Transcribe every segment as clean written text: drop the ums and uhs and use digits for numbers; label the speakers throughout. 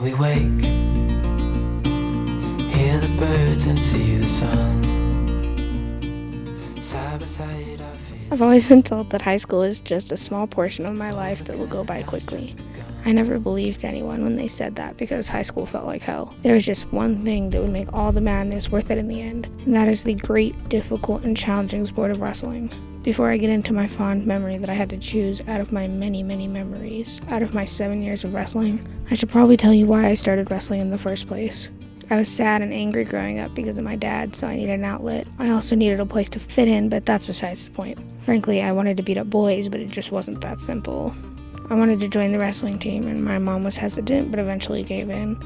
Speaker 1: we wake, hear the birds and see the sun. Side by side our feet.
Speaker 2: I've always been told that high school is just a small portion of my life that will go by quickly. I never believed anyone when they said that because high school felt like hell. There was just one thing that would make all the madness worth it in the end, and that is the great, difficult, and challenging sport of wrestling. Before I get into my fond memory that I had to choose out of my many, many memories, out of my 7 years of wrestling, I should probably tell you why I started wrestling in the first place. I was sad and angry growing up because of my dad, so I needed an outlet. I also needed a place to fit in, but that's besides the point. Frankly, I wanted to beat up boys, but it just wasn't that simple. I wanted to join the wrestling team, and my mom was hesitant, but eventually gave in.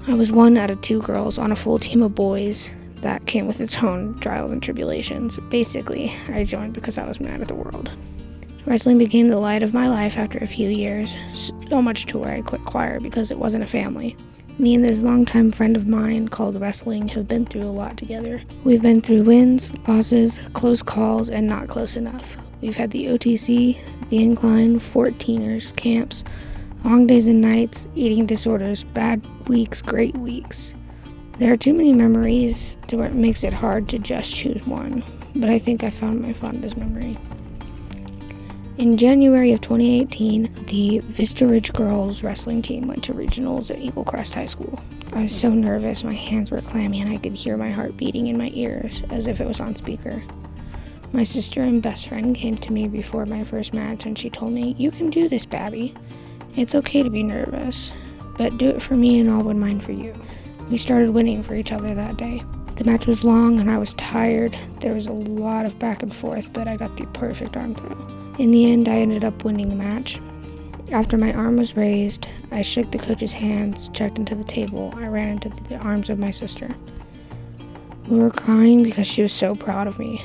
Speaker 2: I was one out of 2 girls on a full team of boys. That came with its own trials and tribulations. Basically, I joined because I was mad at the world. Wrestling became the light of my life after a few years, so much to where I quit choir because it wasn't a family. Me and this longtime friend of mine called wrestling have been through a lot together. We've been through wins, losses, close calls, and not close enough. We've had the OTC, the incline, 14ers, camps, long days and nights, eating disorders, bad weeks, great weeks. There are too many memories to where it makes it hard to just choose one, but I think I found my fondest memory. In January of 2018, the Vista Ridge girls wrestling team went to regionals at Eagle Crest High School. I was so nervous, my hands were clammy, and I could hear my heart beating in my ears as if it was on speaker. My sister and best friend came to me before my first match, and she told me, "You can do this, Gaby. It's okay to be nervous, but do it for me and I'll win mine for you." We started winning for each other that day. The match was long and I was tired. There was a lot of back and forth, but I got the perfect arm throw. In the end, I ended up winning the match. After my arm was raised, I shook the coach's hands, checked into the table. I ran into the arms of my sister. We were crying because she was so proud of me.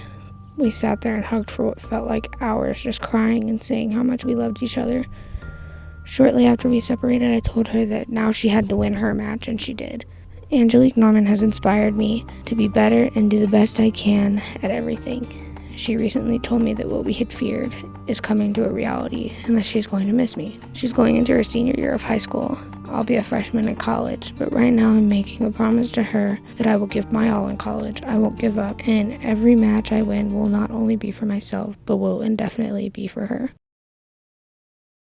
Speaker 2: We sat there and hugged for what felt like hours, just crying and saying how much we loved each other. Shortly after we separated, I told her that now she had to win her match, and she did. Angelique Norman has inspired me to be better and do the best I can at everything. She recently told me that what we had feared is coming to a reality and that she's going to miss me. She's going into her senior year of high school. I'll be a freshman in college, but right now I'm making a promise to her that I will give my all in college. I won't give up, and every match I win will not only be for myself, but will indefinitely be for her.